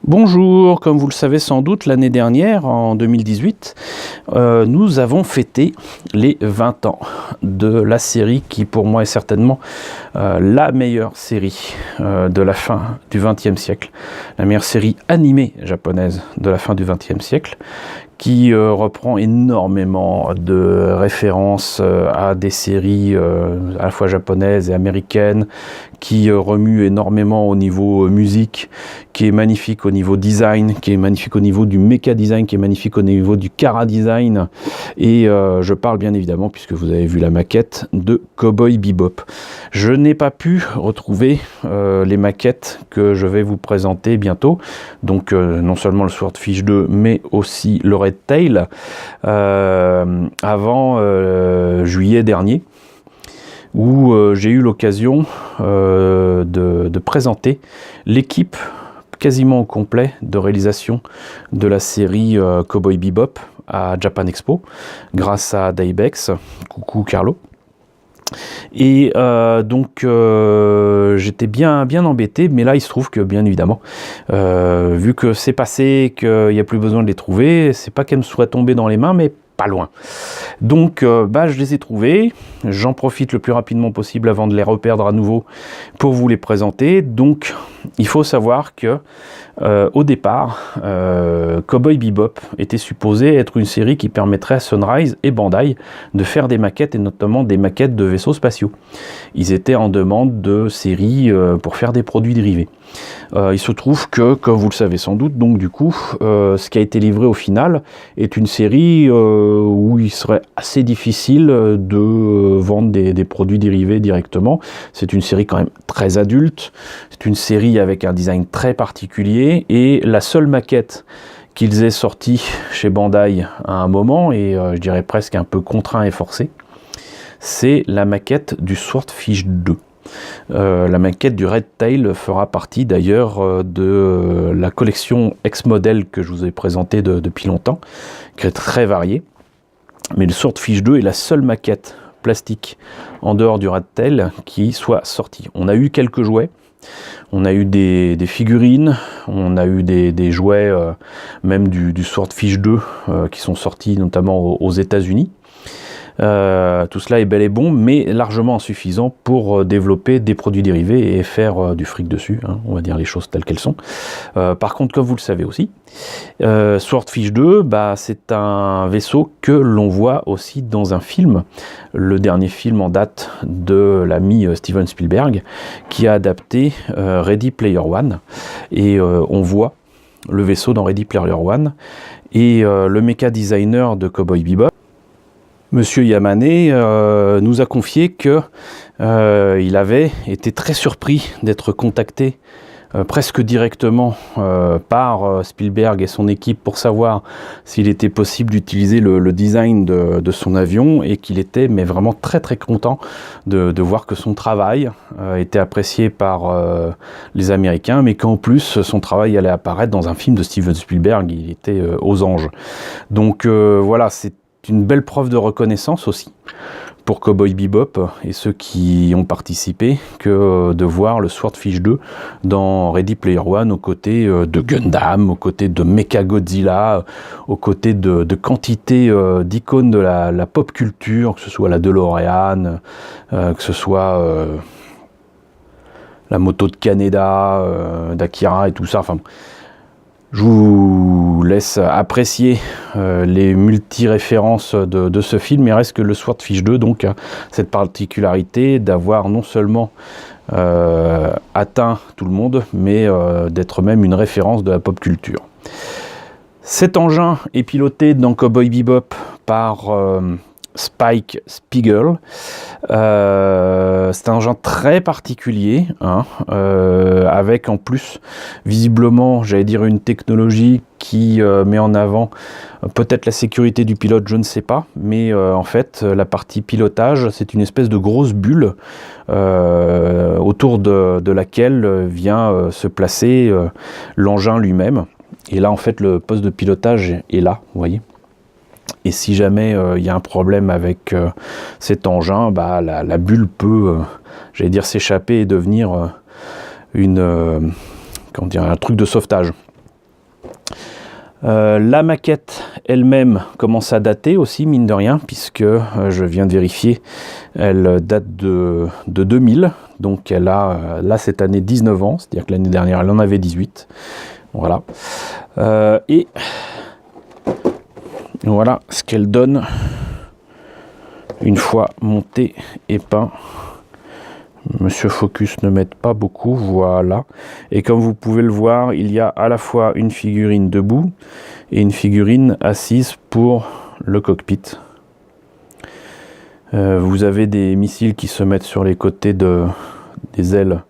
Bonjour, comme vous le savez sans doute, l'année dernière, en 2018, nous avons fêté les 20 ans de la série qui pour moi est certainement la meilleure série de la fin du XXe siècle, la meilleure série animée japonaise de la fin du XXe siècle, qui reprend énormément de références à des séries à la fois japonaises et américaines, qui remue énormément au niveau musique, qui est magnifique au niveau design, qui est magnifique au niveau du mecha design, qui est magnifique au niveau du chara design. Et je parle bien évidemment, puisque vous avez vu la maquette, de Cowboy Bebop. Je n'ai pas pu retrouver les maquettes que je vais vous présenter bientôt. Donc non seulement le Swordfish 2, mais aussi le Red Tail, avant juillet dernier, où j'ai eu l'occasion de présenter l'équipe quasiment au complet de réalisation de la série Cowboy Bebop à Japan Expo, grâce à Daibex. Coucou Carlo. Et donc j'étais bien embêté, mais là il se trouve que bien évidemment, vu que c'est passé, qu'il n'y a plus besoin de les trouver, c'est pas qu'elles me soient tombées dans les mains, mais pas loin. Donc je les ai trouvés, j'en profite le plus rapidement possible avant de les reperdre à nouveau pour vous les présenter. Donc il faut savoir que au départ, Cowboy Bebop était supposé être une série qui permettrait à Sunrise et Bandai de faire des maquettes, et notamment des maquettes de vaisseaux spatiaux. Ils étaient en demande de séries pour faire des produits dérivés. Il se trouve que, comme vous le savez sans doute, donc du coup, ce qui a été livré au final est une série où il serait assez difficile de vendre des produits dérivés directement. C'est une série quand même très adulte, c'est une série avec un design très particulier, et la seule maquette qu'ils aient sortie chez Bandai à un moment, et je dirais presque un peu contraint et forcé, c'est la maquette du Swordfish 2. La maquette du Red Tail fera partie d'ailleurs de la collection X-Model que je vous ai présentée depuis longtemps, qui est très variée. Mais le Swordfish 2 est la seule maquette plastique en dehors du Red Tail qui soit sortie. On a eu quelques jouets, on a eu des figurines, on a eu des jouets même du Swordfish 2 qui sont sortis notamment aux États-Unis. Tout cela est bel et bon, mais largement insuffisant pour développer des produits dérivés et faire du fric dessus, hein, on va dire les choses telles qu'elles sont. Par contre, comme vous le savez aussi, Swordfish 2, c'est un vaisseau que l'on voit aussi dans un film, le dernier film en date de l'ami Steven Spielberg, qui a adapté Ready Player One, et on voit le vaisseau dans Ready Player One, et le mecha designer de Cowboy Bebop, Monsieur Yamane, nous a confié que il avait été très surpris d'être contacté presque directement par Spielberg et son équipe pour savoir s'il était possible d'utiliser le design de son avion, et qu'il était vraiment très content de voir que son travail était apprécié par les Américains, mais qu'en plus son travail allait apparaître dans un film de Steven Spielberg. Il était aux anges. Donc voilà, c'est une belle preuve de reconnaissance aussi pour Cowboy Bebop et ceux qui ont participé, que de voir le Swordfish 2 dans Ready Player One aux côtés de Gundam, aux côtés de Mechagodzilla, aux côtés de quantité d'icônes de la pop culture, que ce soit la DeLorean, que ce soit la moto de Kaneda, d'Akira et tout ça. Enfin, je vous laisse apprécier les multi-références de ce film. Il reste que le Swordfish 2 donc a cette particularité d'avoir non seulement atteint tout le monde, mais d'être même une référence de la pop culture. Cet engin est piloté dans Cowboy Bebop par Spike Spiegel. C'est un engin très particulier, hein, avec en plus visiblement, j'allais dire, une technologie qui met en avant peut-être la sécurité du pilote, je ne sais pas, mais en fait la partie pilotage, c'est une espèce de grosse bulle autour de laquelle vient se placer l'engin lui-même. Et là en fait le poste de pilotage est là, vous voyez. Et si jamais il y a un problème avec cet engin, la bulle peut, j'allais dire, s'échapper et devenir un truc de sauvetage. La maquette elle-même commence à dater aussi, mine de rien, puisque je viens de vérifier, elle date de 2000, donc elle a là cette année 19 ans, c'est-à-dire que l'année dernière elle en avait 18. Voilà. Et voilà ce qu'elle donne une fois montée et peint. Monsieur Focus ne m'aide pas beaucoup, voilà. Et comme vous pouvez le voir, il y a à la fois une figurine debout et une figurine assise pour le cockpit. Vous avez des missiles qui se mettent sur les côtés des ailes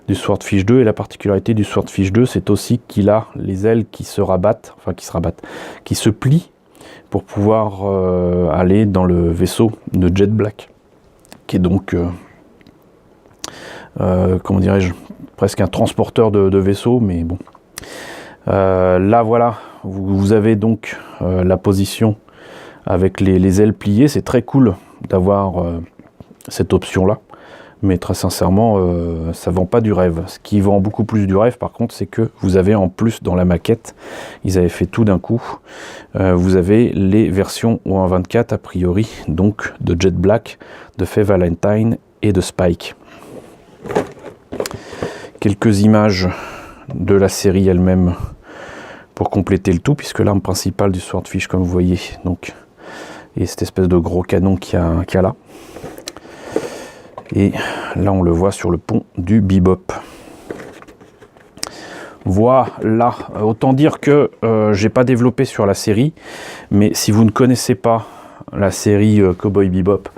du Swordfish 2, et la particularité du Swordfish 2, c'est aussi qu'il a les ailes qui se rabattent, qui se plient pour pouvoir aller dans le vaisseau de Jet Black, qui est donc comment dirais-je, presque un transporteur de vaisseau, mais bon. Là voilà, vous avez donc la position avec les ailes pliées. C'est très cool d'avoir cette option là, mais très sincèrement ça vend pas du rêve. Ce qui vend beaucoup plus du rêve par contre, c'est que vous avez en plus dans la maquette, ils avaient fait tout d'un coup, vous avez les versions OH-24 a priori, donc de Jet Black, de Faye Valentine et de Spike. Quelques images de la série elle-même pour compléter le tout, puisque l'arme principale du Swordfish, comme vous voyez, donc, et cette espèce de gros canon qu'il y a là. Et là, on le voit sur le pont du Bebop. Voilà, autant dire que j'ai pas développé sur la série, mais si vous ne connaissez pas la série Cowboy Bebop,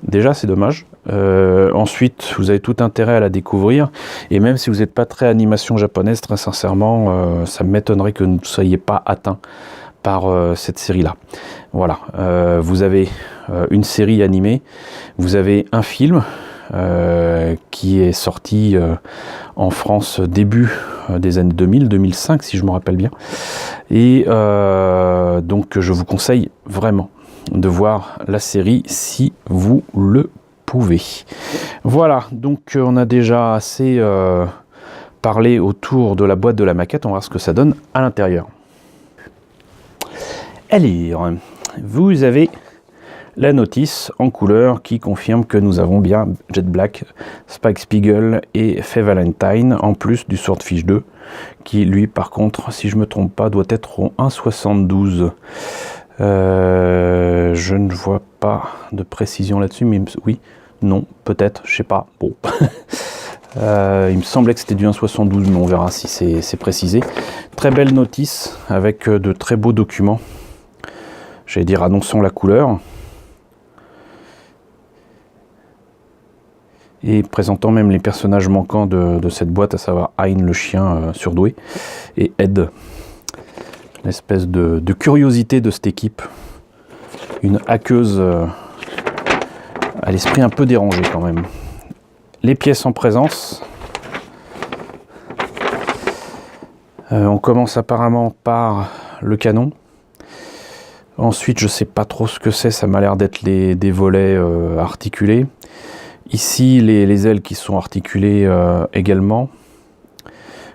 déjà c'est dommage. Ensuite, vous avez tout intérêt à la découvrir, et même si vous n'êtes pas très animation japonaise, très sincèrement, ça m'étonnerait que vous ne soyez pas atteint par cette série-là. Voilà, vous avez une série animée, vous avez un film qui est sorti en France début des années 2000, 2005 si je me rappelle bien, et donc je vous conseille vraiment de voir la série si vous le pouvez. Voilà, donc on a déjà assez parlé autour de la boîte de la maquette. On va voir ce que ça donne à l'intérieur. Allez, vous avez la notice en couleur qui confirme que nous avons bien Jet Black, Spike Spiegel et Faye Valentine, en plus du Swordfish 2, qui lui par contre, si je me trompe pas, doit être au 1,72. Je ne vois pas de précision là-dessus, mais oui, non, peut-être, je sais pas. Bon, il me semblait que c'était du 1,72, mais on verra si c'est précisé. Très belle notice avec de très beaux documents. J'allais dire annonçant la couleur et présentant même les personnages manquants de cette boîte, à savoir Hein le chien surdoué et Ed. L'espèce de curiosité de cette équipe, une hackeuse à l'esprit un peu dérangé quand même. Les pièces en présence. On commence apparemment par le canon. Ensuite, je sais pas trop ce que c'est, ça m'a l'air d'être des volets articulés. Ici, les ailes qui sont articulées également.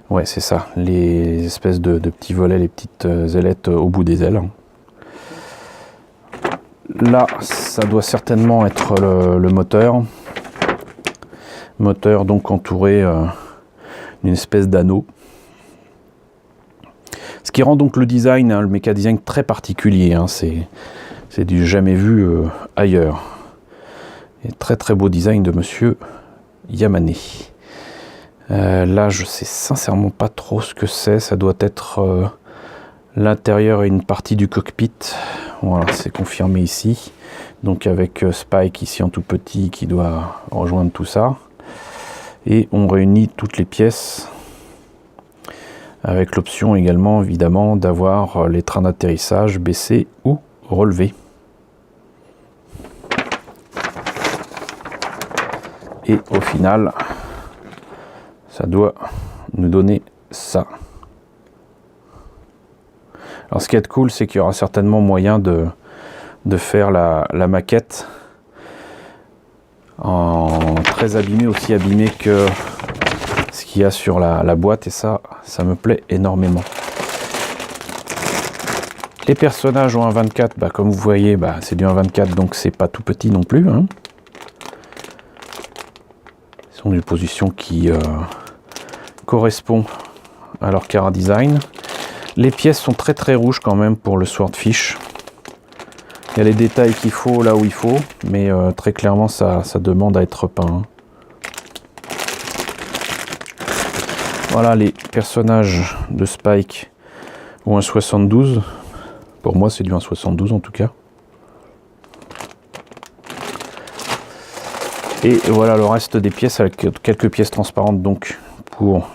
Ouais, c'est ça, les espèces de petits volets, les petites ailettes au bout des ailes. Là, ça doit certainement être le moteur. Moteur donc entouré d'une espèce d'anneau. Ce qui rend donc le design, le méca design très particulier. C'est du jamais vu ailleurs. Et très très beau design de monsieur Yamane. Là, je sais sincèrement pas trop ce que c'est. Ça doit être l'intérieur et une partie du cockpit. Voilà, c'est confirmé ici. Donc avec Spike ici en tout petit qui doit rejoindre tout ça. Et on réunit toutes les pièces avec l'option également évidemment d'avoir les trains d'atterrissage baissés ou relevés. Et au final, ça doit nous donner ça. Alors ce qui est cool, c'est qu'il y aura certainement moyen de faire la maquette en très abîmé, aussi abîmé que ce qu'il y a sur la boîte, et ça me plaît énormément. Les personnages ont un 24, bah, comme vous voyez, bah, c'est du 1,24, donc c'est pas tout petit non plus. Hein. Ils sont d'une position qui correspond à leur chara design. Les pièces sont très très rouges quand même pour le Swordfish. Il y a les détails qu'il faut là où il faut, mais très clairement ça demande à être peint. Hein. Voilà les personnages de Spike ou un 72. Pour moi c'est du 1,72 en tout cas. Et voilà le reste des pièces avec quelques pièces transparentes donc pour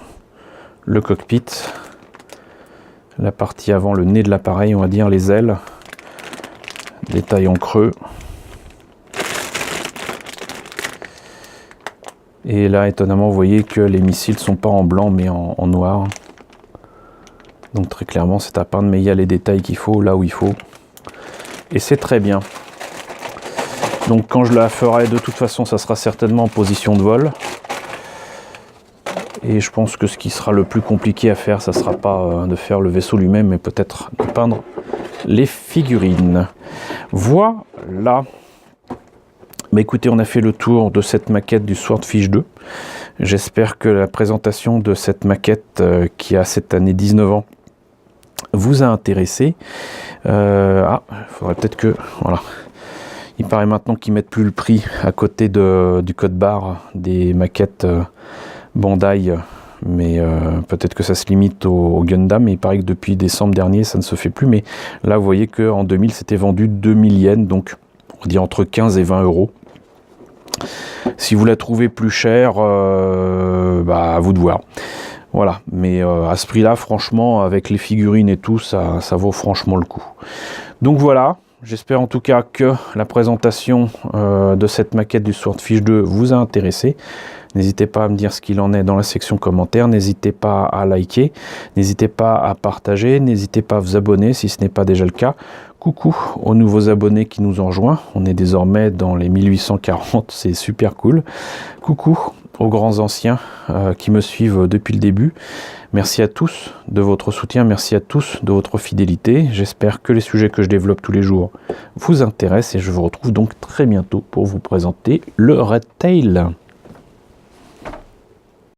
le cockpit. La partie avant, le nez de l'appareil, on va dire les ailes. Détail en creux. Et là, étonnamment, vous voyez que les missiles sont pas en blanc, mais en noir. Donc très clairement, c'est à peindre, mais il y a les détails qu'il faut, là où il faut. Et c'est très bien. Donc quand je la ferai, de toute façon, ça sera certainement en position de vol. Et je pense que ce qui sera le plus compliqué à faire, ça ne sera pas de faire le vaisseau lui-même, mais peut-être de peindre les figurines. Voilà. Bah écoutez, on a fait le tour de cette maquette du Swordfish 2. J'espère que la présentation de cette maquette qui a cette année 19 ans vous a intéressé. Il faudrait peut-être que... Voilà. Il paraît maintenant qu'ils mettent plus le prix à côté du code barre des maquettes Bandai, mais peut-être que ça se limite au Gundam. Mais il paraît que depuis décembre dernier, ça ne se fait plus. Mais là, vous voyez qu'en 2000, c'était vendu 2000 yens, donc on dit entre 15 et 20 euros. Si vous la trouvez plus chère, à vous de voir. Voilà, mais à ce prix-là, franchement, avec les figurines et tout, ça vaut franchement le coup. Donc voilà, j'espère en tout cas que la présentation de cette maquette du Swordfish 2 vous a intéressé. N'hésitez pas à me dire ce qu'il en est dans la section commentaires, n'hésitez pas à liker, n'hésitez pas à partager, n'hésitez pas à vous abonner si ce n'est pas déjà le cas. Coucou aux nouveaux abonnés qui nous ont rejoints, on est désormais dans les 1840, c'est super cool. Coucou aux grands anciens qui me suivent depuis le début. Merci à tous de votre soutien, merci à tous de votre fidélité. J'espère que les sujets que je développe tous les jours vous intéressent et je vous retrouve donc très bientôt pour vous présenter le Red Tail.